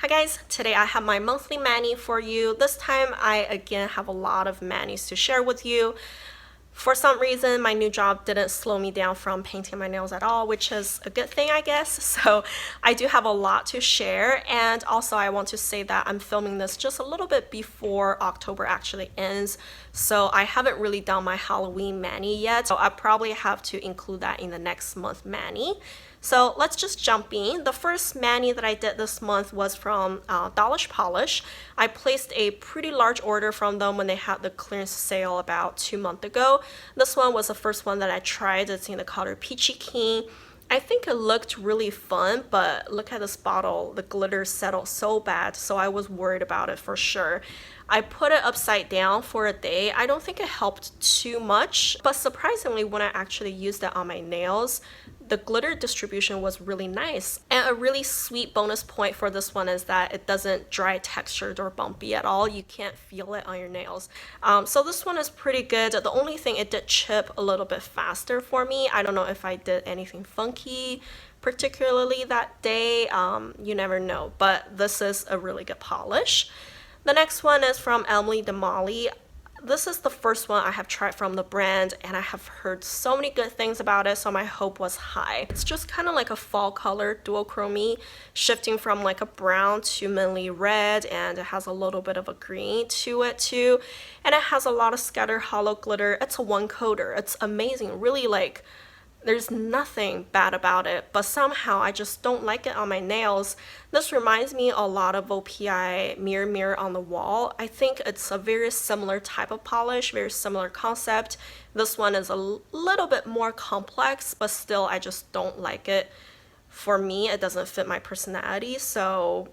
Hi guys, today I have my monthly mani for you. This time I again have a lot of manis to share with you. For some reason, my new job didn't slow me down from painting my nails at all, which is a good thing, I guess. So I do have a lot to share. And also I want to say that I'm filming this just a little bit before October actually ends. So I haven't really done my Halloween mani yet. So I probably have to include that in the next month mani. So let's just jump in. The first mani that I did this month was from Dollish Polish. I placed a pretty large order from them when they had the clearance sale about 2 months ago. This one was the first one that I tried. It's in the color Peachy King. I think it looked really fun, but look at this bottle. The glitter settled so bad, so I was worried about it for sure. I put it upside down for a day. I don't think it helped too much, but surprisingly, when I actually used it on my nails, the glitter distribution was really nice. And a really sweet bonus point for this one is that it doesn't dry textured or bumpy at all. You can't feel it on your nails. So this one is pretty good. The only thing, it did chip a little bit faster for me. I don't know if I did anything funky particularly that day. You never know, but this is a really good polish. The next one is from Emily de Molly. This is the first one I have tried from the brand, and I have heard so many good things about it, so my hope was high. It's just kind of like a fall color, duochrome, shifting from like a brown to mainly red, and it has a little bit of a green to it too. And it has a lot of scattered hollow glitter. It's a one coater. It's amazing. Really, like, there's nothing bad about it, but somehow I just don't like it on my nails. This reminds me a lot of OPI Mirror on the Wall. I think it's a very similar type of polish, very similar concept. This one is a little bit more complex, but still I just don't like it. For me, it doesn't fit my personality, so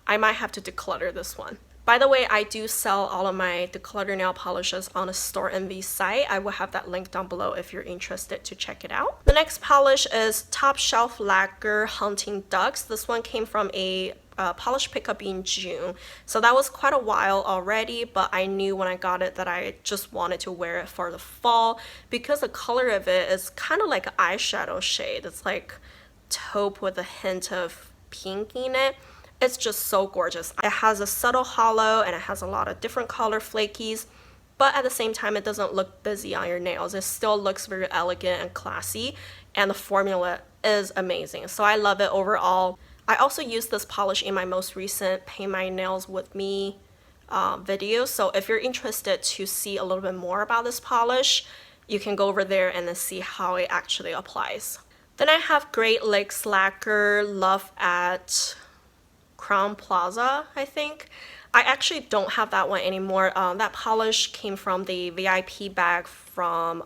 I might have to declutter this one. By the way, I do sell all of my declutter nail polishes on a Store Envy site. I will have that link down below if you're interested to check it out. The next polish is Top Shelf Lacquer Hunting Ducks. This one came from a polish pickup in June. So that was quite a while already, but I knew when I got it that I just wanted to wear it for the fall because the color of it is kind of like an eyeshadow shade. It's like taupe with a hint of pink in it. It's just so gorgeous. It has a subtle hollow and it has a lot of different color flakies, but at the same time it doesn't look busy on your nails. It still looks very elegant and classy, and the formula is amazing. So I love it overall. I also used this polish in my most recent Paint My Nails With Me video, so if you're interested to see a little bit more about this polish, you can go over there and then see how it actually applies. Then I have Great Lakes Lacquer Love at Crowne Plaza, I think. I actually don't have that one anymore. That polish came from the VIP bag from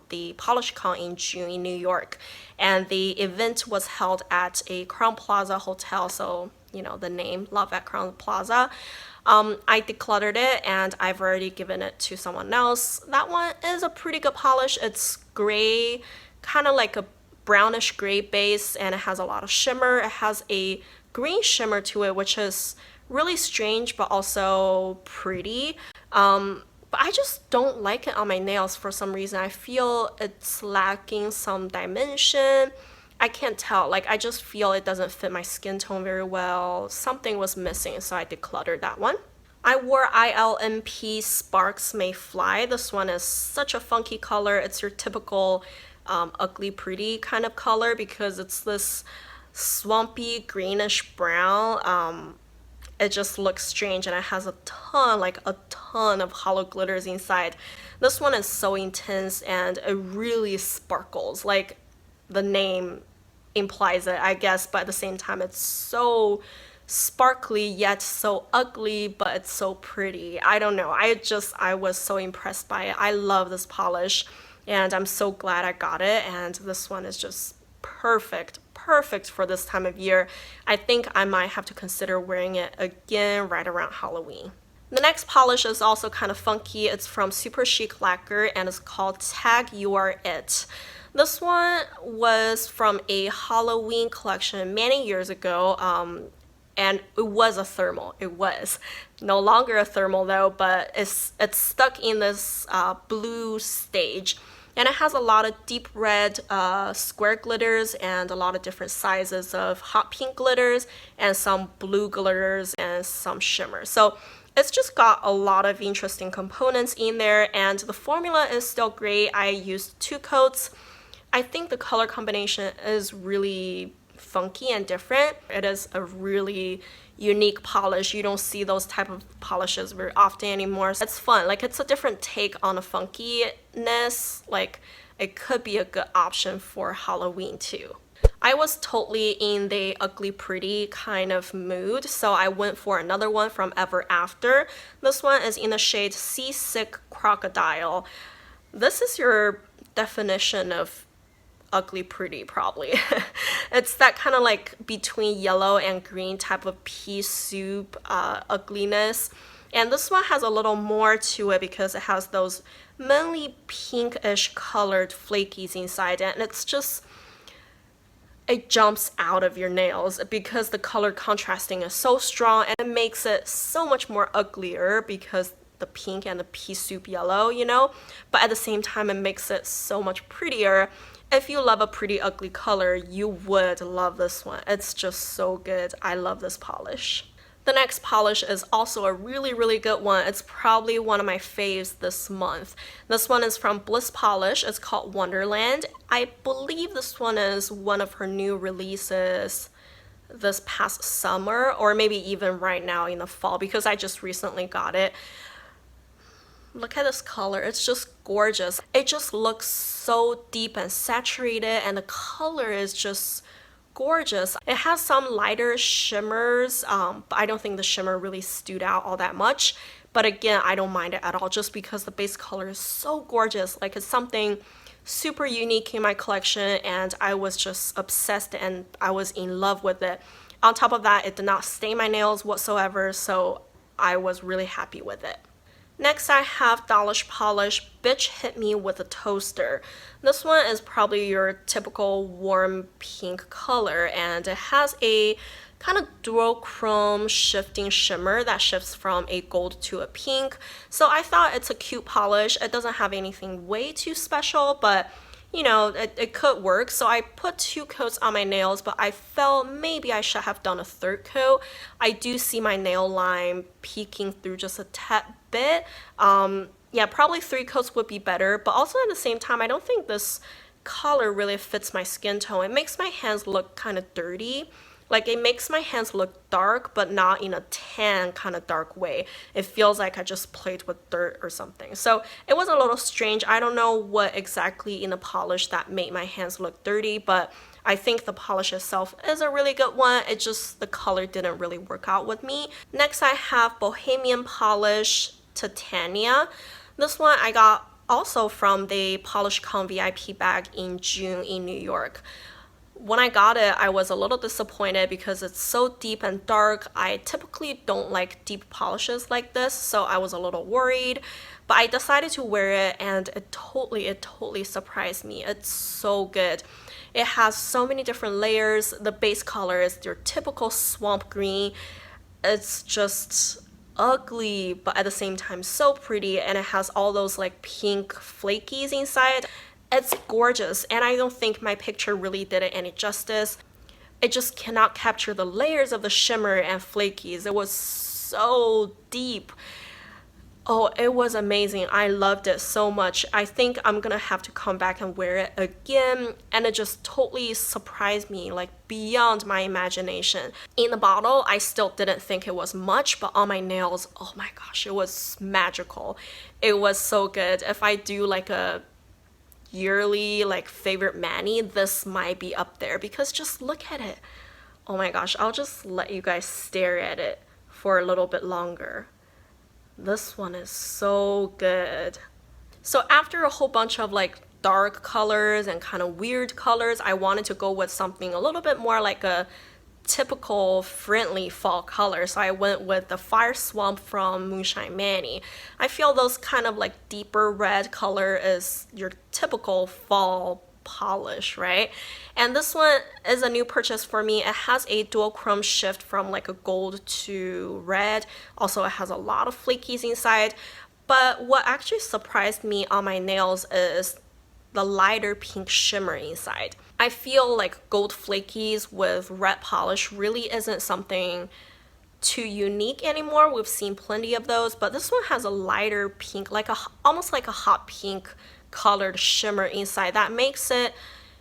the Polish Con in June in New York, and the event was held at a Crowne Plaza hotel, so you know the name, Love at Crowne Plaza. I decluttered it and I've already given it to someone else. That one is a pretty good polish. It's gray, kind of like a brownish gray base, and it has a lot of shimmer. It has a green shimmer to it, which is really strange but also pretty. But I just don't like it on my nails for some reason. I feel it's lacking some dimension. I can't tell. Like, I just feel it doesn't fit my skin tone very well. Something was missing, so I decluttered that one. I wore ILMP Sparks May Fly. This one is such a funky color. It's your typical ugly pretty kind of color because it's this swampy greenish brown. It just looks strange, and it has a ton of hollow glitters inside. This one is so intense and it really sparkles, like the name implies it, I guess, but at the same time it's so sparkly yet so ugly, but it's so pretty. I don't know, I was so impressed by it. I love this polish and I'm so glad I got it, and this one is just perfect for this time of year. I think I might have to consider wearing it again right around Halloween. The next polish is also kind of funky. It's from SuperChic Lacquer and it's called Tag You Are It. This one was from a Halloween collection many years ago, and it was a thermal. It was no longer a thermal though, but it's stuck in this blue stage. And it has a lot of deep red square glitters and a lot of different sizes of hot pink glitters and some blue glitters and some shimmer. So it's just got a lot of interesting components in there, and the formula is still great. I used 2 coats. I think the color combination is really funky and different. It is a really unique polish. You don't see those type of polishes very often anymore. So it's fun. Like, it's a different take on the funkiness. Like, it could be a good option for Halloween too. I was totally in the ugly pretty kind of mood, so I went for another one from Ever After. This one is in the shade Seasick Crocodile. This is your definition of ugly pretty, probably. It's that kind of like between yellow and green type of pea soup ugliness. And this one has a little more to it because it has those mainly pinkish colored flakies inside, and it's just, it jumps out of your nails because the color contrasting is so strong, and it makes it so much more uglier because the pink and the pea soup yellow, you know? But at the same time, it makes it so much prettier. If you love a pretty ugly color, you would love this one. It's just so good. I love this polish. The next polish is also a really good one. It's probably one of my faves this month. This one is from Bliss Polish. It's called Wonderland. I believe this one is one of her new releases this past summer, or maybe even right now in the fall, because I just recently got it. Look at this color. It's just gorgeous. It just looks so deep and saturated, and the color is just gorgeous. It has some lighter shimmers, but I don't think the shimmer really stood out all that much. But again, I don't mind it at all just because the base color is so gorgeous. Like, it's something super unique in my collection, and I was just obsessed and I was in love with it. On top of that, it did not stain my nails whatsoever, so I was really happy with it. Next, I have Dollish Polish Bitch Hit Me with a Toaster. This one is probably your typical warm pink color, and it has a kind of duochrome shifting shimmer that shifts from a gold to a pink. So I thought it's a cute polish. It doesn't have anything way too special, but you know, it could work. So I put 2 coats on my nails, but I felt maybe I should have done a 3rd coat. I do see my nail line peeking through just a tad bit. Yeah, probably 3 coats would be better, but also at the same time, I don't think this color really fits my skin tone. It makes my hands look kind of dirty. Like, it makes my hands look dark, but not in a tan kind of dark way. It feels like I just played with dirt or something. So it was a little strange. I don't know what exactly in the polish that made my hands look dirty, but I think the polish itself is a really good one. It just, the color didn't really work out with me. Next, I have Bohemian Polish Titania. This one I got also from the PolishCon VIP bag in June in New York. When I got it, I was a little disappointed because it's so deep and dark. I typically don't like deep polishes like this, so I was a little worried. But I decided to wear it, and it totally surprised me. It's so good. It has so many different layers. The base color is your typical swamp green. It's just ugly, but at the same time so pretty, and it has all those like pink flakies inside. It's gorgeous, and I don't think my picture really did it any justice. It just cannot capture the layers of the shimmer and flakies. It was so deep. Oh, it was amazing. I loved it so much. I think I'm gonna have to come back and wear it again, and it just totally surprised me, like beyond my imagination. In the bottle, I still didn't think it was much, but on my nails, oh my gosh, it was magical. It was so good. If I do like a yearly like favorite mani, this might be up there because just look at it. Oh my gosh, I'll just let you guys stare at it for a little bit longer. This one is so good. So after a whole bunch of like dark colors and kind of weird colors, I wanted to go with something a little bit more like a typical friendly fall color, so I went with the Fire Swamp from Moonshine Mani. I feel those kind of like deeper red color is your typical fall polish, right? And this one is a new purchase for me. It has a dual chrome shift from like a gold to red. Also, it has a lot of flakies inside. But what actually surprised me on my nails is the lighter pink shimmer inside. I feel like gold flakies with red polish really isn't something too unique anymore. We've seen plenty of those, but this one has a lighter pink, like almost like a hot pink colored shimmer inside that makes it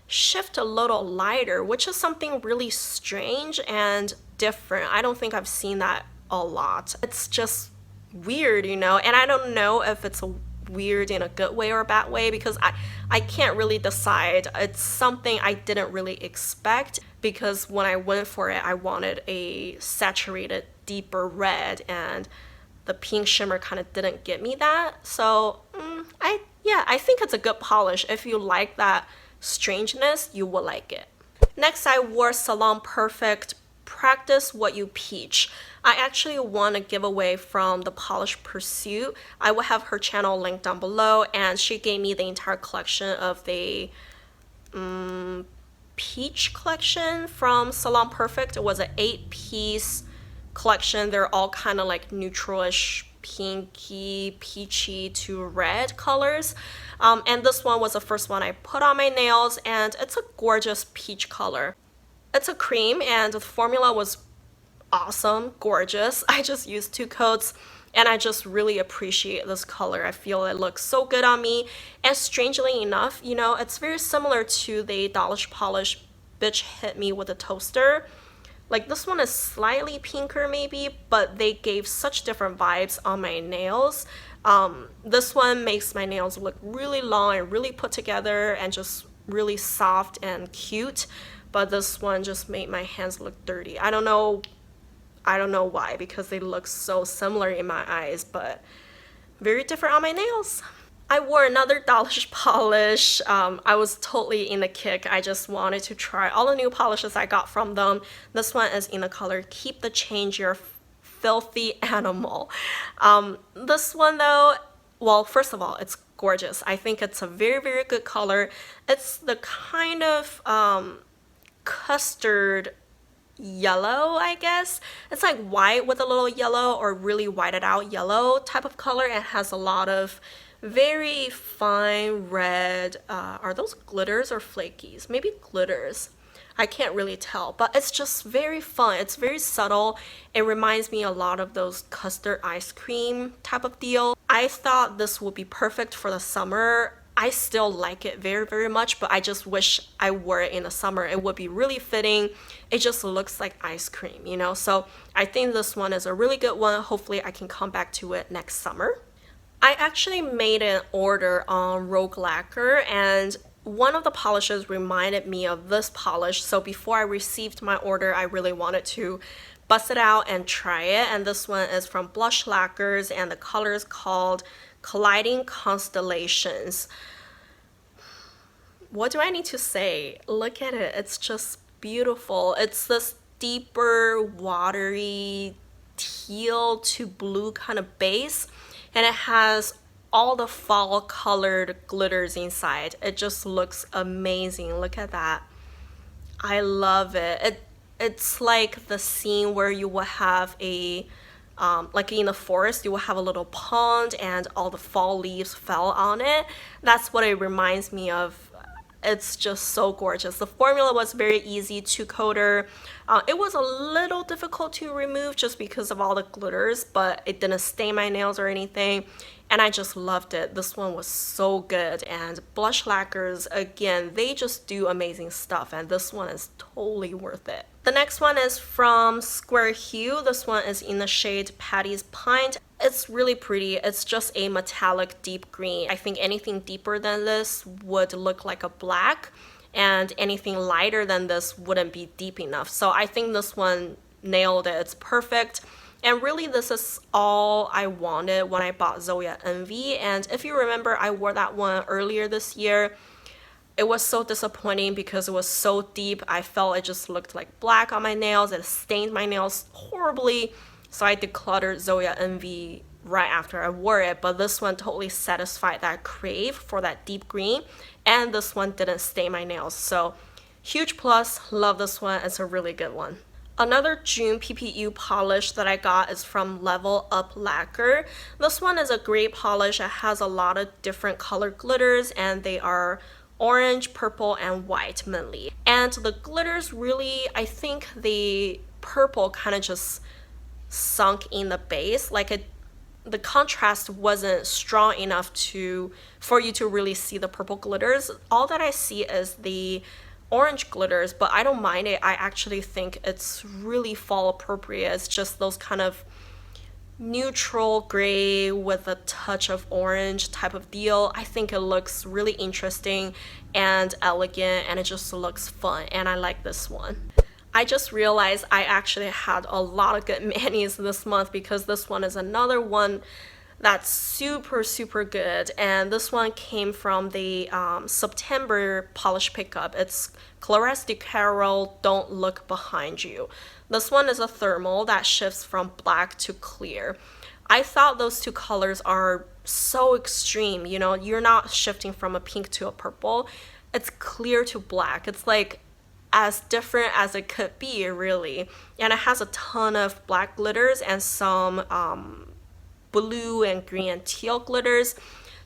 shift a little lighter, which is something really strange and different. I don't think I've seen that a lot. It's just weird, you know, and I don't know if it's a weird in a good way or a bad way, because I can't really decide. It's something I didn't really expect, because when I went for it, I wanted a saturated deeper red, and the pink shimmer kind of didn't get me that. So I think it's a good polish. If you like that strangeness, you will like it. Next, I wore Salon Perfect Practice What You Peach. I actually won a giveaway from the Polish Pursuit. I will have her channel linked down below, and she gave me the entire collection of the peach collection from Salon Perfect. It was an 8-piece collection. They're all kind of like neutralish, pinky, peachy to red colors. And this one was the first one I put on my nails, and it's a gorgeous peach color. It's a cream, and the formula was awesome, gorgeous. I just used 2 coats, and I just really appreciate this color. I feel it looks so good on me, and strangely enough, you know, it's very similar to the Dollish Polish Bitch Hit Me with a Toaster. Like, this one is slightly pinker maybe, but they gave such different vibes on my nails. This one makes my nails look really long and really put together and just really soft and cute, but this one just made my hands look dirty. I don't know why, because they look so similar in my eyes, but very different on my nails. I wore another Dollish polish. I was totally in the kick. I just wanted to try all the new polishes I got from them. This one is in the color Keep the Change, Your Filthy Animal. This one though, well, first of all, it's gorgeous. I think it's a very, very good color. It's the kind of custard yellow, I guess. It's like white with a little yellow, or really whited out yellow type of color. It has a lot of very fine red, are those glitters or flakies? Maybe glitters. I can't really tell, but it's just very fun. It's very subtle. It reminds me a lot of those custard ice cream type of deal. I thought this would be perfect for the summer. I still like it very, very much, but I just wish I wore it in the summer. It would be really fitting. It just looks like ice cream, you know? So I think this one is a really good one. Hopefully I can come back to it next summer. I actually made an order on Rogue Lacquer, and one of the polishes reminded me of this polish. So before I received my order, I really wanted to bust it out and try it. And this one is from Blush Lacquers, and the color is called Colliding Constellations. What do I need to say? Look at it. It's just beautiful. It's this deeper, watery teal to blue kind of base, and it has all the fall colored glitters inside. It just looks amazing. Look at that. I love it. It's like the scene where you will have a like in the forest, you will have a little pond and all the fall leaves fell on it. That's what it reminds me of. It's just so gorgeous. The formula was very easy, 2-coater. It was a little difficult to remove just because of all the glitters, but it didn't stain my nails or anything, and I just loved it. This one was so good. And Blush Lacquers, again, they just do amazing stuff, and this one is totally worth it. The next one is from SquareHue. This one is in the shade Patty's Pint. It's really pretty. It's just a metallic deep green. I think anything deeper than this would look like a black, and anything lighter than this wouldn't be deep enough. So I think this one nailed it. It's perfect. And really, this is all I wanted when I bought Zoya Envy. And if you remember, I wore that one earlier this year. It was so disappointing because it was so deep. I felt it just looked like black on my nails. It stained my nails horribly. So I decluttered Zoya Envy right after I wore it. But this one totally satisfied that crave for that deep green. And this one didn't stain my nails. So huge plus. Love this one. It's a really good one. Another June PPU polish that I got is from Level Up Lacquer. This one is a great polish. It has a lot of different color glitters, and they are orange, purple, and white mainly. And the glitters really, I think the purple kind of just sunk in the base, like the contrast wasn't strong enough for you to really see the purple glitters. All that I see is the orange glitters, but I don't mind it. I actually think it's really fall appropriate. It's just those kind of neutral gray with a touch of orange type of deal. I think it looks really interesting and elegant, and it just looks fun, and I like this one. I just realized I actually had a lot of good manis this month, because this one is another one that's super good, and this one came from the September polish pickup. It's Claresse de Carol Don't Look Behind You. This one is a thermal that shifts from black to clear. I thought those two colors are so extreme, you know, you're not shifting from a pink to a purple, it's clear to black. It's like as different as it could be, really. And it has a ton of black glitters and some blue and green and teal glitters.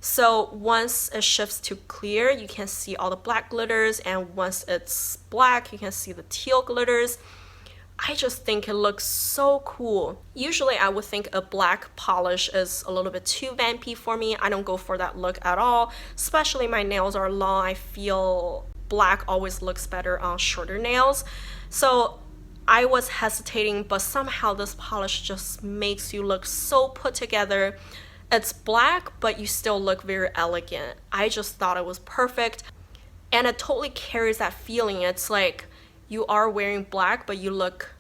So once it shifts to clear, you can see all the black glitters, and once it's black, you can see the teal glitters. I just think it looks so cool. Usually I would think a black polish is a little bit too vampy for me. I don't go for that look at all, especially my nails are long. I feel black always looks better on shorter nails. So I was hesitating, but somehow this polish just makes you look so put together. It's black, but you still look very elegant. I just thought it was perfect, and it totally carries that feeling. It's like you are wearing black, but you look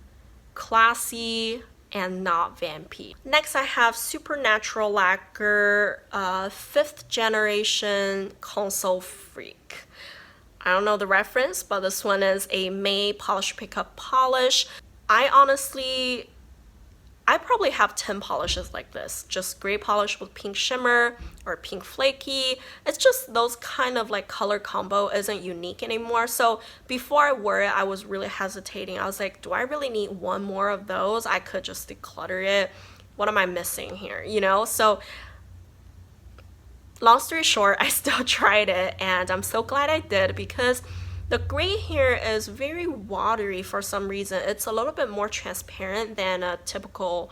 classy and not vampy. Next, I have Supernatrual Lacquer 5th generation Console Freak. I don't know the reference, but this one is a May polish pickup polish. I probably have 10 polishes like this, just gray polish with pink shimmer or pink flaky. It's just those kind of like color combo isn't unique anymore. So before I wore it, I was really hesitating. I was like, do I really need one more of those? I could just declutter it. What am I missing here, you know? So long story short, I still tried it, and I'm so glad I did, because the gray here is very watery for some reason. It's a little bit more transparent than a typical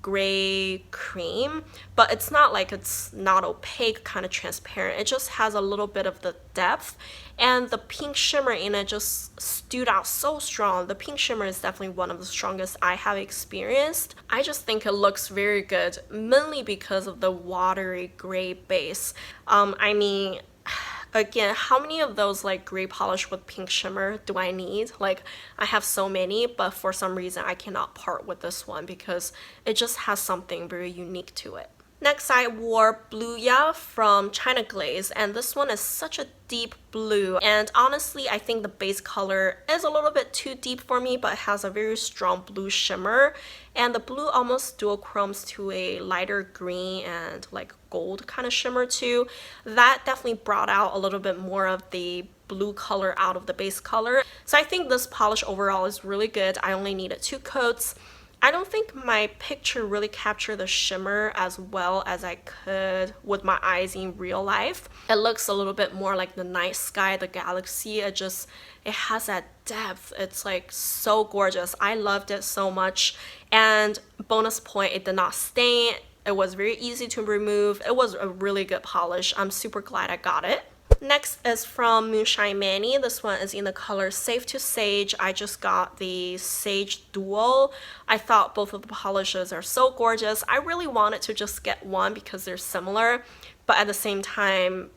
gray cream, but it's not like it's not opaque kind of transparent. It just has a little bit of the depth, and the pink shimmer in it just stood out so strong. The pink shimmer is definitely one of the strongest I have experienced. I just think it looks very good, mainly because of the watery gray base. I mean, again, how many of those like gray polish with pink shimmer do I need? Like, I have so many, but for some reason I cannot part with this one because it just has something very unique to it. Next, I wore Blueya from China Glaze, and this one is such a deep blue, and honestly I think the base color is a little bit too deep for me, but it has a very strong blue shimmer, and the blue almost duochromes to a lighter green and like gold kind of shimmer too. That definitely brought out a little bit more of the blue color out of the base color. So I think this polish overall is really good. I only needed 2 coats. I don't think my picture really captured the shimmer as well as I could with my eyes in real life. It looks a little bit more like the night sky, the galaxy. It has that depth. It's like so gorgeous. I loved it so much. And bonus point, it did not stain. It was very easy to remove. It was a really good polish. I'm super glad I got it. Next is from Moonshine Mani. This one is in the color Safe to Sage. I just got the Sage Dual. I thought both of the polishes are so gorgeous. I really wanted to just get one because they're similar, but at the same time,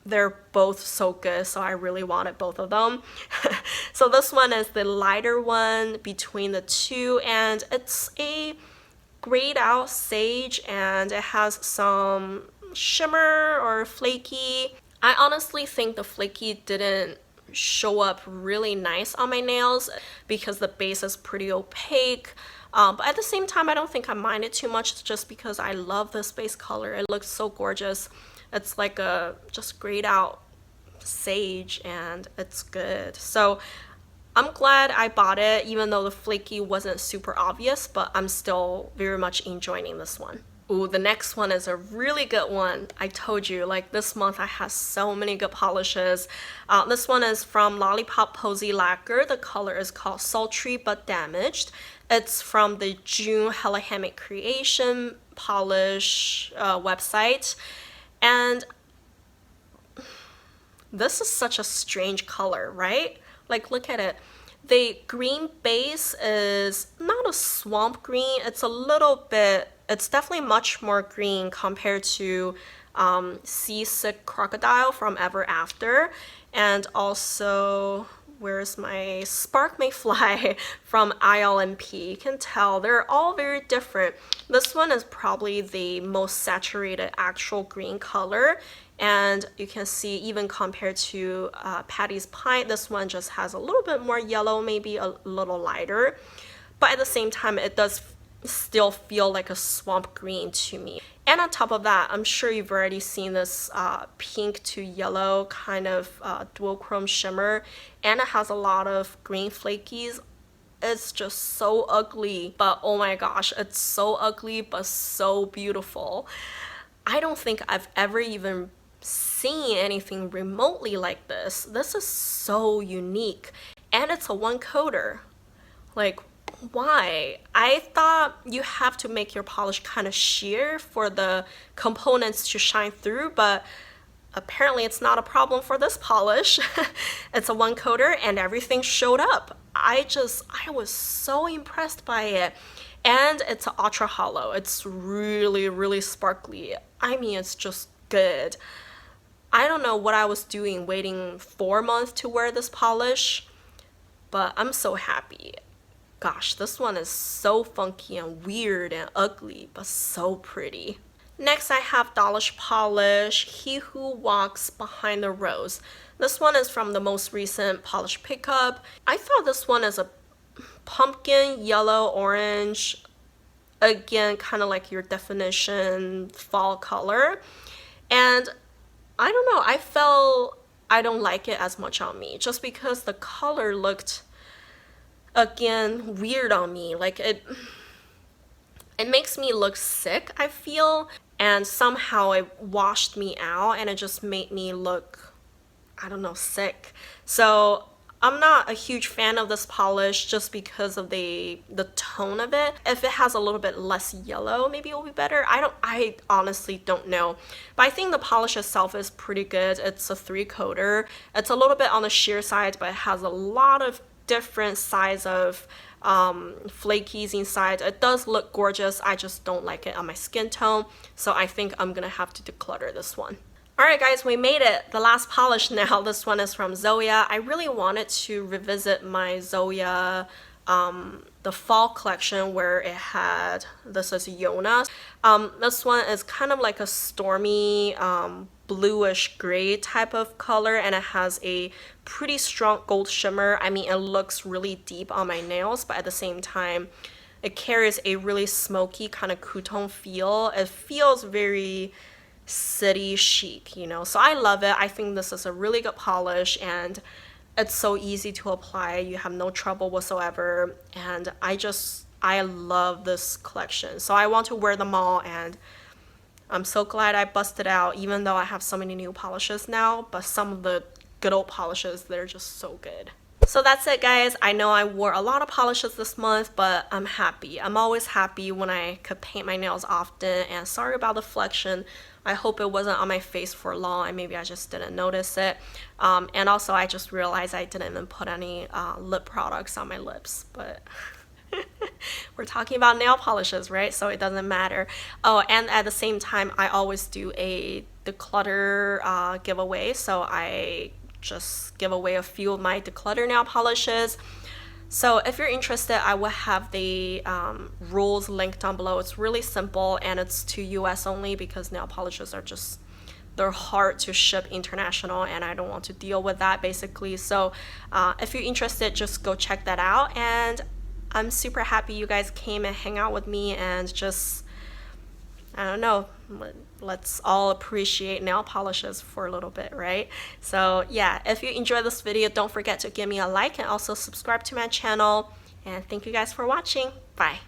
they're both so good, so I really wanted both of them. So this one is the lighter one between the two, and it's a grayed out sage, and it has some shimmer or flaky. I honestly think the flaky didn't show up really nice on my nails because the base is pretty opaque. But at the same time, I don't think I mind it too much just because I love this base color. It looks so gorgeous. It's like a just grayed out sage, and it's good. So I'm glad I bought it, even though the flaky wasn't super obvious, but I'm still very much enjoying this one. Ooh, the next one is a really good one. I told you, like this month I have so many good polishes. This one is from Lollipop Posy Lacquer. The color is called Sultry But Damaged. It's from the June Hella Hammock Creation polish website. And this is such a strange color, right? Like, look at it. The green base is not a swamp green. It's a little bit, it's definitely much more green compared to Seasick Crocodile from Ever After. And also, where's my Spark May Fly from ILMP? You can tell they're all very different. This one is probably the most saturated actual green color. And you can see even compared to Patty's Pint, this one just has a little bit more yellow, maybe a little lighter. But at the same time, it does still feel like a swamp green to me. And on top of that, I'm sure you've already seen this pink to yellow kind of duochrome shimmer. And it has a lot of green flakies. It's just so ugly. But oh my gosh, it's so ugly but so beautiful. I don't think I've ever even seen anything remotely like this. This is so unique, and it's a one coater. Like, why? I thought you have to make your polish kind of sheer for the components to shine through, but apparently it's not a problem for this polish. It's a one coater and everything showed up. I was so impressed by it. And it's ultra hollow. It's really, really sparkly. I mean, it's just good. I don't know what I was doing waiting 4 months to wear this polish, but I'm so happy. Gosh, this one is so funky and weird and ugly, but so pretty. Next, I have Dollish Polish, He Who Walks Behind the Rose. This one is from the most recent polish pickup. I thought this one is a pumpkin, yellow, orange. Again, kind of like your definition fall color. And I don't know, I felt I don't like it as much on me just because the color looked, again, weird on me. Like it makes me look sick, I feel, and somehow it washed me out and it just made me look, I don't know, sick. So I'm not a huge fan of this polish just because of the tone of it. If it has a little bit less yellow, maybe it will be better. I honestly don't know. But I think the polish itself is pretty good. It's a 3-coater. It's a little bit on the sheer side, but it has a lot of different size of flakies inside. It does look gorgeous. I just don't like it on my skin tone. So I think I'm gonna have to declutter this one. Alright guys, we made it. The last polish now. This one is from Zoya. I really wanted to revisit my Zoya, the fall collection where it had, this is Yona. This one is kind of like a stormy, bluish gray type of color, and it has a pretty strong gold shimmer. I mean, it looks really deep on my nails, but at the same time, it carries a really smoky kind of couton feel. It feels very city chic, you know, so I love it. I think this is a really good polish and it's so easy to apply. You have no trouble whatsoever, and I love this collection, so I want to wear them all, and I'm so glad I busted out, even though I have so many new polishes now, but some of the good old polishes, they're just so good. So that's it guys. I know I wore a lot of polishes this month, but I'm happy. I'm always happy when I could paint my nails often, and sorry about the flexion. I hope it wasn't on my face for long and maybe I just didn't notice it. And also I just realized I didn't even put any lip products on my lips, but we're talking about nail polishes, right? So it doesn't matter. Oh, and at the same time, I always do a declutter giveaway. So I just give away a few of my declutter nail polishes. So if you're interested, I will have the rules linked down below. It's really simple and it's to US only because nail polishes are just, they're hard to ship international and I don't want to deal with that basically. So if you're interested, just go check that out. And I'm super happy you guys came and hang out with me and just, I don't know, let's all appreciate nail polishes for a little bit, right? So yeah, if you enjoyed this video, don't forget to give me a like and also subscribe to my channel. And thank you guys for watching. Bye.